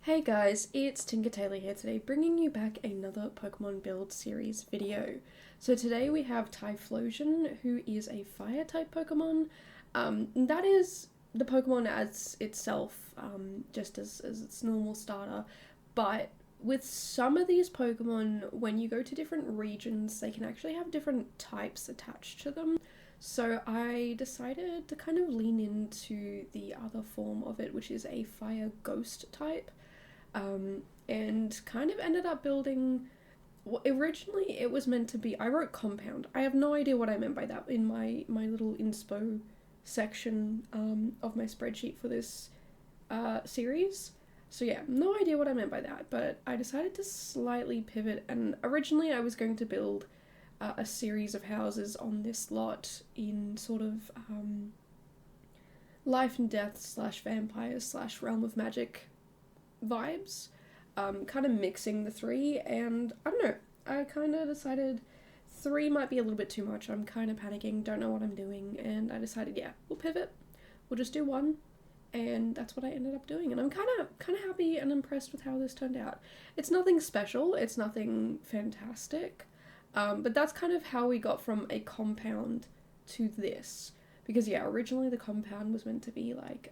Hey guys, it's Tinker Taylor here today, bringing you back another Pokemon Build series video. So today we have Typhlosion, who is a fire type Pokemon. That is the Pokemon as itself, just as its normal starter. But with some of these Pokemon, when you go to different regions, they can actually have different types attached to them. So I decided to kind of lean into the other form of it, which is a fire ghost type. And kind of ended up building. Well, originally, it was meant to be. I wrote compound. I have no idea what I meant by that in my little inspo section of my spreadsheet for this series. So yeah, no idea what I meant by that, but I decided to slightly pivot. And originally, I was going to build a series of houses on this lot in sort of life and death slash vampires slash realm of magic vibes, kind of mixing the three, and I don't know, I kind of decided three might be a little bit too much. I'm kind of panicking, don't know what I'm doing, and I decided, yeah, we'll pivot, we'll just do one, and that's what I ended up doing, and I'm kind of happy and impressed with how this turned out. It's nothing special, it's nothing fantastic, but that's kind of how we got from a compound to this, because yeah, originally the compound was meant to be like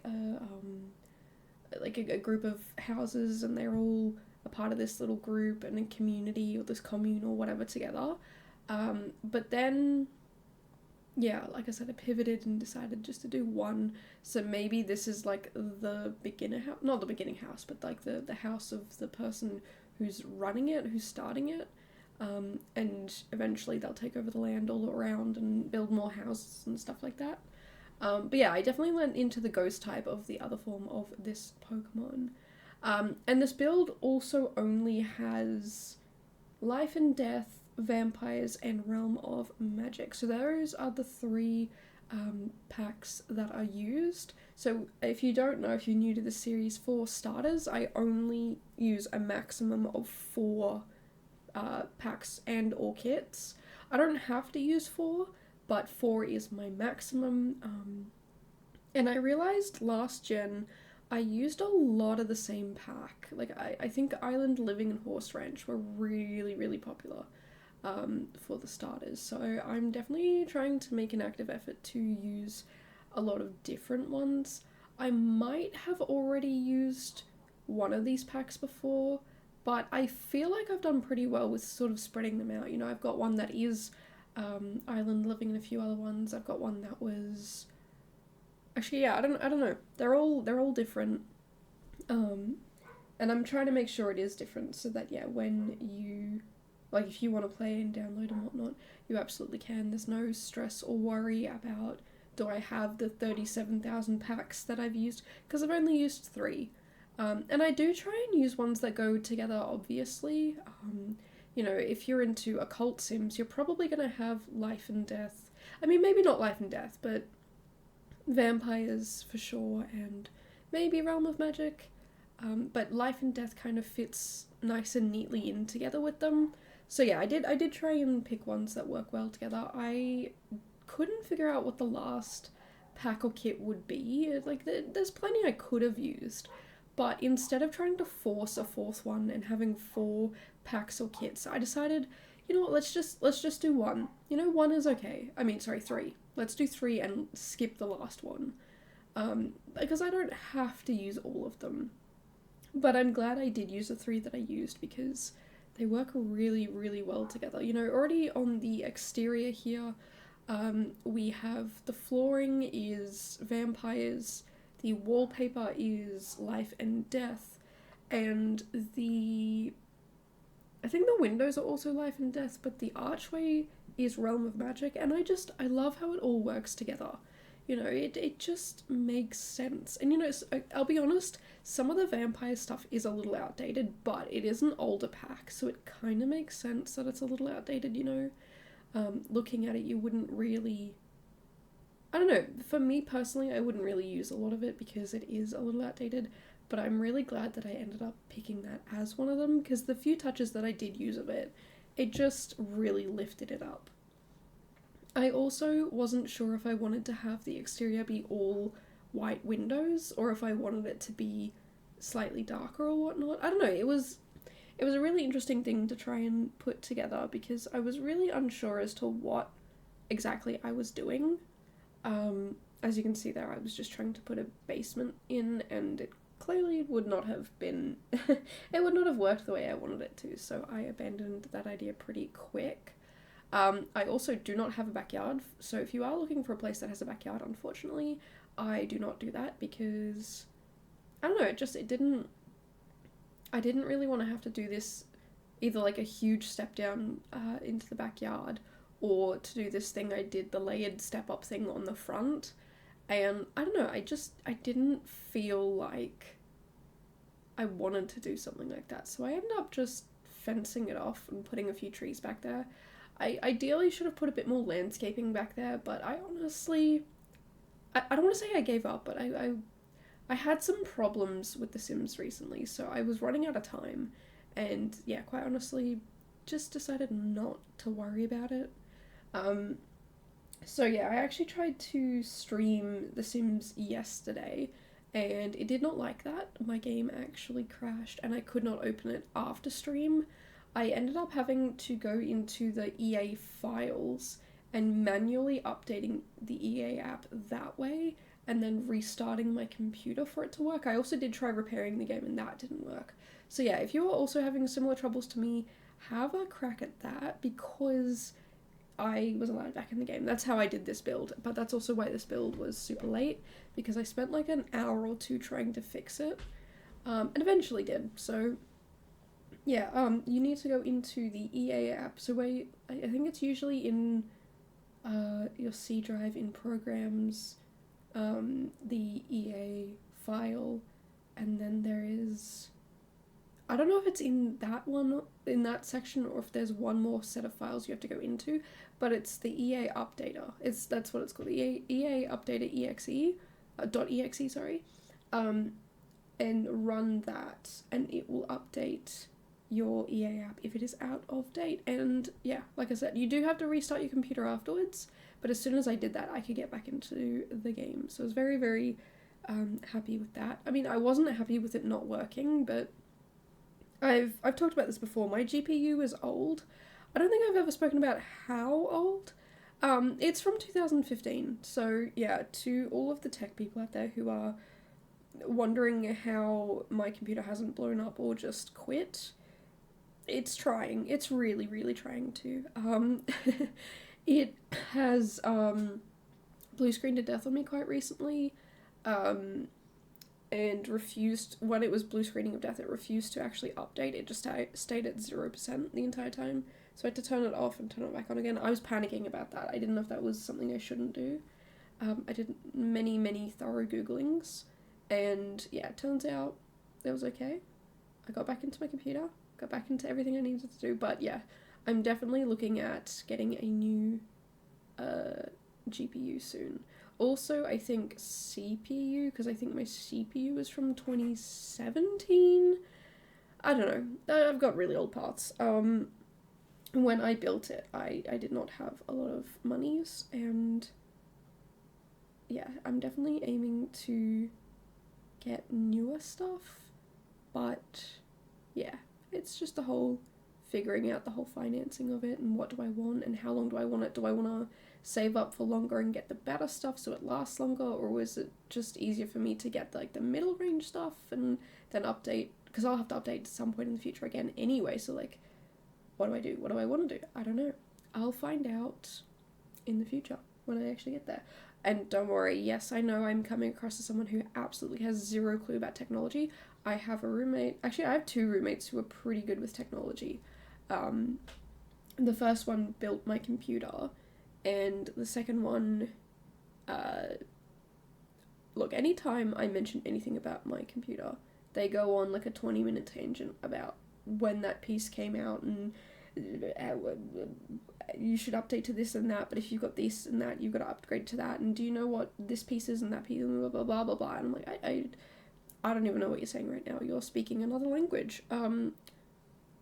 a group of houses, and they're all a part of this little group and a community or this commune or whatever together. But then, yeah, like I said, I pivoted and decided just to do one. So maybe this is like the beginner house, not the beginning house, but like the house of the person who's running it, who's starting it. And eventually they'll take over the land all around and build more houses and stuff like that. But yeah, I definitely went into the ghost type of the other form of this Pokemon. And this build also only has life and death, vampires, and realm of magic. So those are the three packs that are used. So if you don't know, if you're new to the series, for starters, I only use a maximum of 4 packs and or kits. I don't have to use 4, but 4 is my maximum. And I realized last gen I used a lot of the same pack. Like, I think Island Living and Horse Ranch were really, really popular for the starters. So I'm definitely trying to make an active effort to use a lot of different ones. I might have already used one of these packs before, but I feel like I've done pretty well with sort of spreading them out. You know, I've got one that is Island Living and a few other ones. I've got one that was actually, yeah, I don't know. They're all different. And I'm trying to make sure it is different so that yeah, when you like if you want to play and download and whatnot, you absolutely can. There's no stress or worry about do I have the 37,000 packs that I've used, because I've only used 3. And I do try and use ones that go together, obviously. You know, if you're into occult sims, you're probably going to have life and death. I mean, maybe not life and death, but vampires for sure, and maybe realm of magic. But life and death kind of fits nice and neatly in together with them. So yeah, I did try and pick ones that work well together. I couldn't figure out what the last pack or kit would be. Like, there's plenty I could have used. But instead of trying to force a 4th one and having 4 packs or kits, I decided, you know what, let's just do 1. You know, 1 is okay. I mean, sorry, 3. Let's do 3 and skip the last one. Because I don't have to use all of them. But I'm glad I did use the 3 that I used, because they work really, really well together. You know, already on the exterior here, we have the flooring is vampires, the wallpaper is life and death, and I think the windows are also life and death, but the archway is realm of magic, and I love how it all works together. You know, it just makes sense. And you know, I'll be honest, some of the vampire stuff is a little outdated, but it is an older pack, so it kind of makes sense that it's a little outdated, you know. Looking at it, you wouldn't really, I don't know, for me personally, I wouldn't really use a lot of it because it is a little outdated, but I'm really glad that I ended up picking that as one of them, because the few touches that I did use of it, it just really lifted it up. I also wasn't sure if I wanted to have the exterior be all white windows or if I wanted it to be slightly darker or whatnot. I don't know, it was a really interesting thing to try and put together because I was really unsure as to what exactly I was doing. As you can see there, I was just trying to put a basement in, and it clearly would not have been it would not have worked the way I wanted it to, so I abandoned that idea pretty quick. I also do not have a backyard, so if you are looking for a place that has a backyard, unfortunately, I do not do that because, I don't know, I didn't really want to have to do this, either like a huge step down into the backyard, or to do this thing I did, the layered step up thing on the front, and I don't know, I didn't feel like I wanted to do something like that, so I ended up just fencing it off and putting a few trees back there. I ideally should have put a bit more landscaping back there, but I honestly, I don't want to say I gave up, but I had some problems with The Sims recently, so I was running out of time, and yeah, quite honestly, just decided not to worry about it. So yeah, I actually tried to stream The Sims yesterday, and it did not like that. My game actually crashed, and I could not open it after stream. I ended up having to go into the EA files and manually updating the EA app that way, and then restarting my computer for it to work. I also did try repairing the game, and that didn't work. So yeah, if you're also having similar troubles to me, have a crack at that, because I was allowed back in the game. That's how I did this build, but that's also why this build was super late, because I spent like an hour or two trying to fix it, and eventually did. So yeah, you need to go into the EA app. So I think it's usually in your C drive in programs, the EA file, and then there is, I don't know if it's in that one, in that section, or if there's one more set of files you have to go into, but it's the EA updater. That's what it's called, the EA updater exe, .exe, sorry, and run that, and it will update your EA app if it is out of date. And yeah, like I said, you do have to restart your computer afterwards, but as soon as I did that, I could get back into the game. So I was very, very happy with that. I mean, I wasn't happy with it not working, but I've talked about this before. My GPU is old. I don't think I've ever spoken about how old. It's from 2015. So yeah, to all of the tech people out there who are wondering how my computer hasn't blown up or just quit, it's trying. It's really, really trying to. It has blue screened to death on me quite recently, and refused, when it was blue screening of death, it refused to actually update. It just stayed at 0% the entire time. So I had to turn it off and turn it back on again. I was panicking about that. I didn't know if that was something I shouldn't do. I did many, many thorough Googlings, and yeah, it turns out it was okay. I got back into my computer, got back into everything I needed to do, but yeah, I'm definitely looking at getting a new GPU soon. Also, I think CPU, because I think my CPU is from 2017. I don't know. I've got really old parts. When I built it, I did not have a lot of monies, and yeah, I'm definitely aiming to get newer stuff, but yeah, it's just the whole figuring out the whole financing of it, and what do I want, and how long do I want it. Do I want to save up for longer and get the better stuff so it lasts longer, or is it just easier for me to get like the middle range stuff and then update, because I'll have to update at some point in the future again anyway, so like, what do I do? What do I want to do? I don't know. I'll find out in the future when I actually get there. And don't worry, yes, I know I'm coming across as someone who absolutely has zero clue about technology. I have a roommate, actually I have two roommates who are pretty good with technology. The first one built my computer, and the second one, look, anytime I mention anything about my computer, they go on like a 20-minute tangent about when that piece came out, and you should update to this and that, but if you've got this and that, you've got to upgrade to that, and do you know what this piece is and that piece, and blah, blah, blah, blah, blah, and I'm like, I don't even know what you're saying right now, you're speaking another language.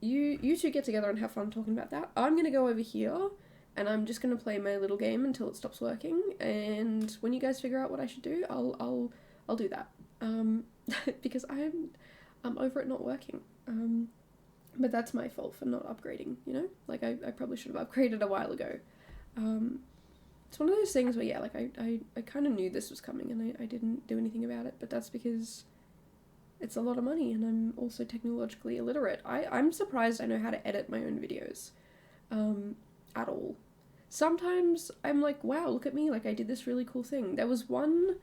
You two get together and have fun talking about that. I'm gonna go over here, and I'm just gonna play my little game until it stops working, and when you guys figure out what I should do, I'll do that. um, because I'm over it not working. But that's my fault for not upgrading, you know? Like, I probably should have upgraded a while ago. It's one of those things where, yeah, like, I kind of knew this was coming and I didn't do anything about it, but that's because it's a lot of money and I'm also technologically illiterate. I'm surprised I know how to edit my own videos, at all. Sometimes I'm like, wow, look at me, like, I did this really cool thing. There was one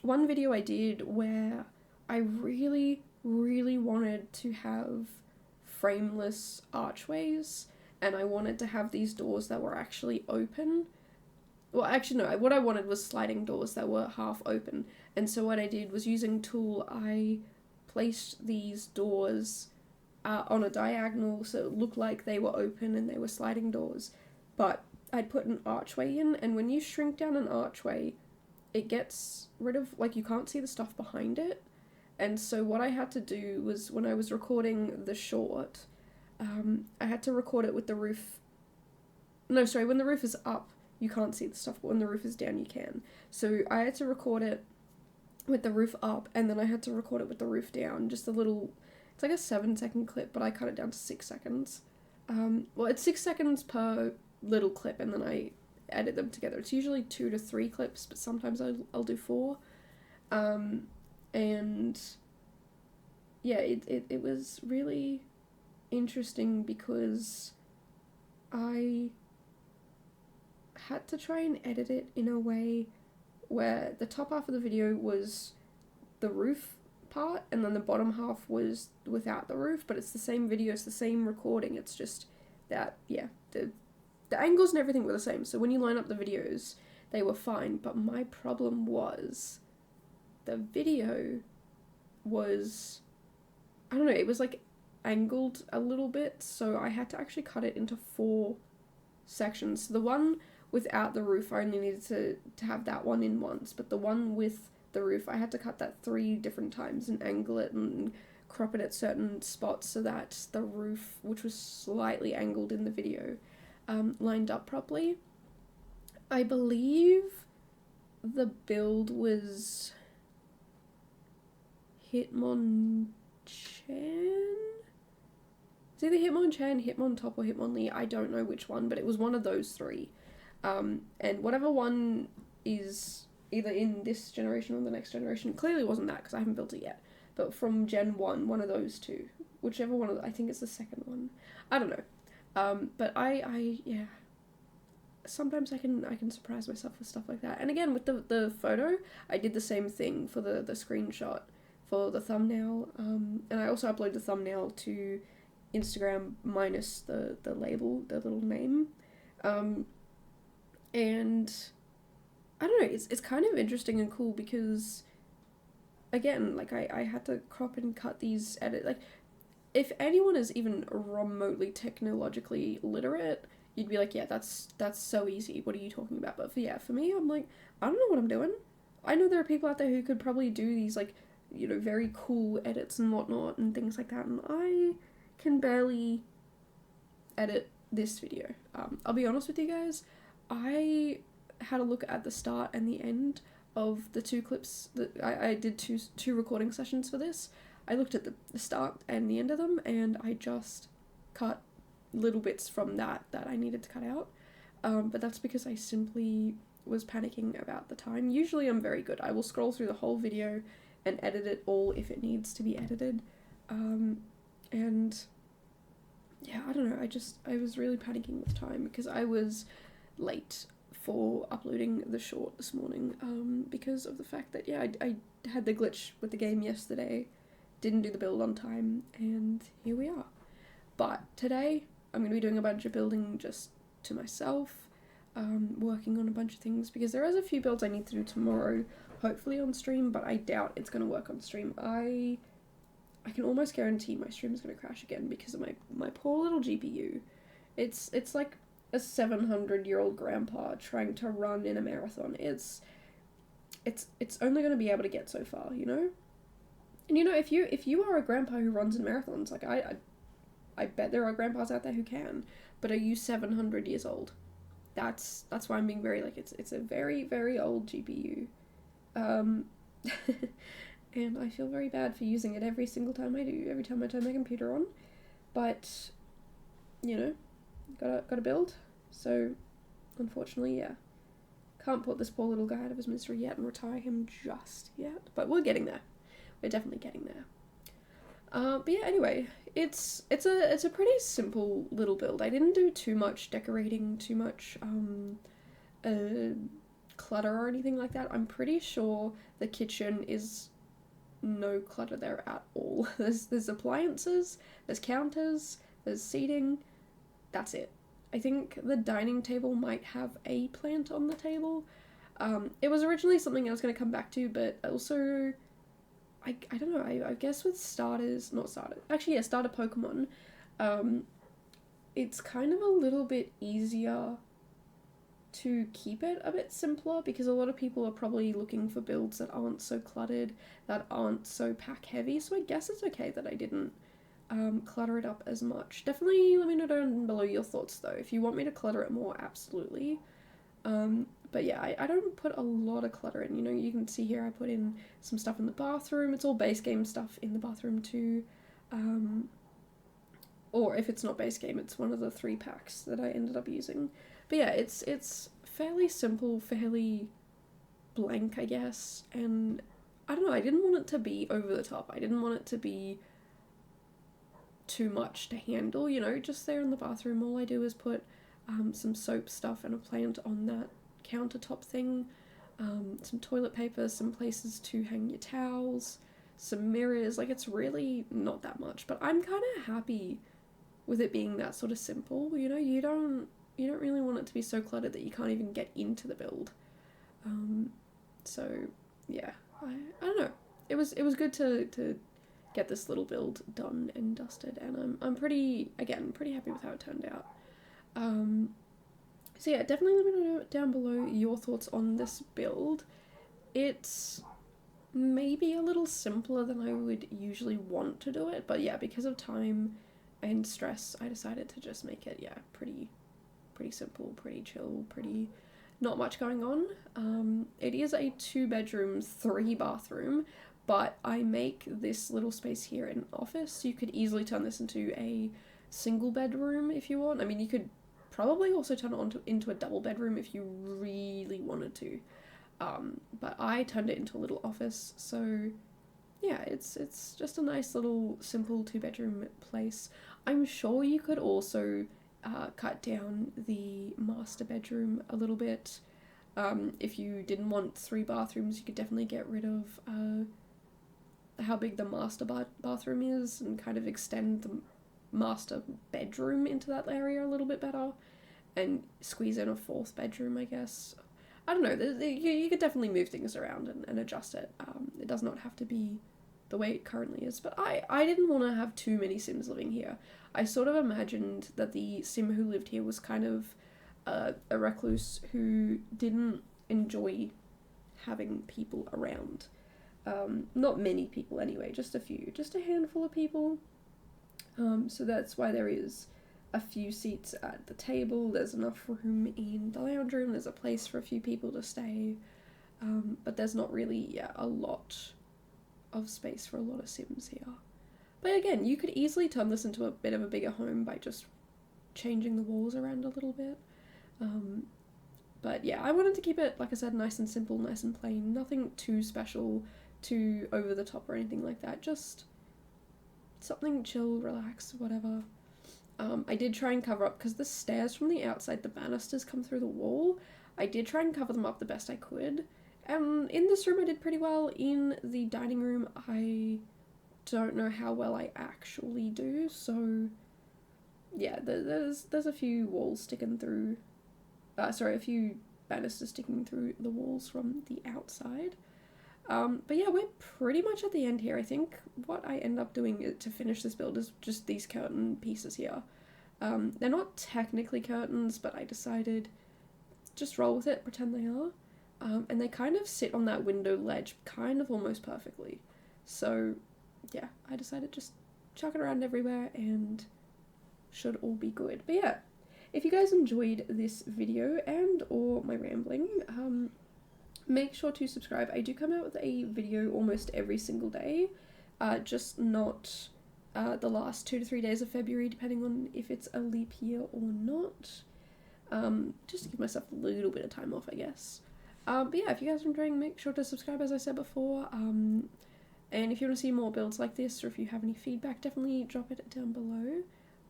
video I did where I really, really wanted to have frameless archways, and I wanted to have these doors that were actually open. Well, actually, no, what I wanted was sliding doors that were half open. And so what I did was, using Tool, I placed these doors on a diagonal so it looked like they were open and they were sliding doors. But I'd put an archway in, and when you shrink down an archway, it gets rid of, like, you can't see the stuff behind it. And so what I had to do was, when I was recording the short, I had to record it with the roof. No, sorry, when the roof is up, you can't see the stuff, but when the roof is down, you can. So I had to record it with the roof up, and then I had to record it with the roof down. Just a little, it's like a 7-second clip, but I cut it down to 6 seconds. Well, it's 6 seconds per little clip, and then I edit them together. It's usually 2 to 3 clips, but sometimes I'll do 4. And yeah, it was really interesting because I had to try and edit it in a way where the top half of the video was the roof part and then the bottom half was without the roof, but it's the same video, it's the same recording, it's just that, yeah, the angles and everything were the same, so when you line up the videos, they were fine, but my problem was the video was, I don't know, it was like angled a little bit, so I had to actually cut it into 4 sections. So the one without the roof, I only needed to have that one in once, but the one with the roof, I had to cut that 3 different times and angle it and crop it at certain spots so that the roof, which was slightly angled in the video, lined up properly. I believe the build was Hitmonchan? It's either Hitmonchan, Hitmontop, or Hitmonlee. I don't know which one, but it was one of those 3. And whatever one is either in this generation or the next generation, clearly wasn't that because I haven't built it yet, but from Gen 1, one of those 2. Whichever one of the, I think it's the second one. I don't know. But I yeah. Sometimes I can surprise myself with stuff like that. And again, with the photo, I did the same thing for the screenshot for the thumbnail. And I also uploaded the thumbnail to Instagram minus the label, the little name. And I don't know, it's kind of interesting and cool because, again, like, I had to crop and cut these like, if anyone is even remotely technologically literate, you'd be like, yeah, that's so easy, what are you talking about? But for me, I'm like, I don't know what I'm doing. I know there are people out there who could probably do these, like, you know, very cool edits and whatnot and things like that, and I can barely edit this video. I'll be honest with you guys, I had a look at the start and the end of the 2 clips that I did two recording sessions for this. I looked at the start and the end of them, and I just cut little bits from that I needed to cut out. But that's because I simply was panicking about the time. Usually I'm very good. I will scroll through the whole video and edit it all if it needs to be edited. And yeah, I don't know, I was really panicking with time because I was late for uploading the short this morning, because of the fact that, yeah, I had the glitch with the game yesterday, didn't do the build on time, and here we are. But today, I'm going to be doing a bunch of building just to myself, working on a bunch of things, because there is a few builds I need to do tomorrow, hopefully on stream, but I doubt it's going to work on stream. I can almost guarantee my stream is going to crash again because of my poor little GPU. It's like a 700-year-old grandpa trying to run in a marathon. It's only going to be able to get so far, you know? And you know, if you are a grandpa who runs in marathons, like I bet there are grandpas out there who can, but are you 700 years old? That's why I'm being very, like, it's a very, very old GPU. And I feel very bad for using it every single time I do, every time I turn my computer on. But, you know, gotta build. So, unfortunately, yeah. Can't put this poor little guy out of his misery yet and retire him just yet. But we're getting there. We're definitely getting there. But yeah, anyway, it's a pretty simple little build. I didn't do too much decorating, too much clutter or anything like that. I'm pretty sure the kitchen is no clutter there at all. There's appliances, there's counters, there's seating. That's it. I think the dining table might have a plant on the table. It was originally something I was going to come back to, but also, I don't know, I guess with starter Pokemon, it's kind of a little bit easier to keep it a bit simpler because a lot of people are probably looking for builds that aren't so cluttered, that aren't so pack heavy, so I guess it's okay that I didn't clutter it up as much. Definitely let me know down below your thoughts though. If you want me to clutter it more, absolutely. But yeah, I don't put a lot of clutter in. You know, you can see here I put in some stuff in the bathroom. It's all base game stuff in the bathroom too. Or if it's not base game, it's one of the 3 packs that I ended up using. But yeah, it's fairly simple, fairly blank, I guess. And I don't know, I didn't want it to be over the top. I didn't want it to be too much to handle, you know, just there in the bathroom. All I do is put some soap stuff and a plant on that countertop thing, some toilet paper, some places to hang your towels, some mirrors. Like, it's really not that much, but I'm kind of happy with it being that sort of simple. You know, you don't really want it to be so cluttered that you can't even get into the build. So yeah, I don't know. It was good to get this little build done and dusted, and I'm pretty happy with how it turned out. So yeah, definitely let me know down below your thoughts on this build. It's maybe a little simpler than I would usually want to do it, but yeah, because of time and stress, I decided to just make it, yeah, pretty simple, pretty chill, pretty not much going on. It is a 2-bedroom, 3-bathroom, but I make this little space here an office. You could easily turn this into a single bedroom if you want. I mean, you could probably also turn it into a double bedroom if you really wanted to. But I turned it into a little office, so yeah, it's just a nice little simple 2-bedroom place. I'm sure you could also cut down the master bedroom a little bit. If you didn't want 3 bathrooms, you could definitely get rid of how big the master bathroom is and kind of extend the master bedroom into that area a little bit better and squeeze in a 4th bedroom, I guess. I don't know, you could definitely move things around and adjust it. It does not have to be the way it currently is, but I didn't want to have too many Sims living here. I sort of imagined that the Sim who lived here was kind of a recluse who didn't enjoy having people around. Not many people anyway, just a few, just a handful of people. So that's why there is a few seats at the table, there's enough room in the lounge room, there's a place for a few people to stay, but there's not really a lot of space for a lot of Sims here. But again, you could easily turn this into a bit of a bigger home by just changing the walls around a little bit. But yeah, I wanted to keep it, like I said, nice and simple, nice and plain, nothing too special, too over the top or anything like that, just something chill, relax, whatever. I did try and cover up, because the stairs from the outside, the banisters come through the wall, I did try and cover them up the best I could. In this room I did pretty well. In the dining room I don't know how well I actually do, so yeah, there's a few walls sticking through, a few banisters sticking through the walls from the outside. But yeah, we're pretty much at the end here. I think what I end up doing to finish this build is just these curtain pieces here. They're not technically curtains, but I decided just roll with it, pretend they are. And they kind of sit on that window ledge kind of almost perfectly. So yeah, I decided just chuck it around everywhere and should all be good. But yeah, if you guys enjoyed this video and or my rambling, make sure to subscribe. I do come out with a video almost every single day, just not the last 2 to 3 days of February, depending on if it's a leap year or not. Just to give myself a little bit of time off, I guess. But yeah, if you guys are enjoying, make sure to subscribe, as I said before. And if you want to see more builds like this, or if you have any feedback, definitely drop it down below.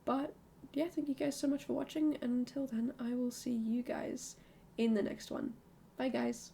But yeah, thank you guys so much for watching, and until then, I will see you guys in the next one. Bye, guys.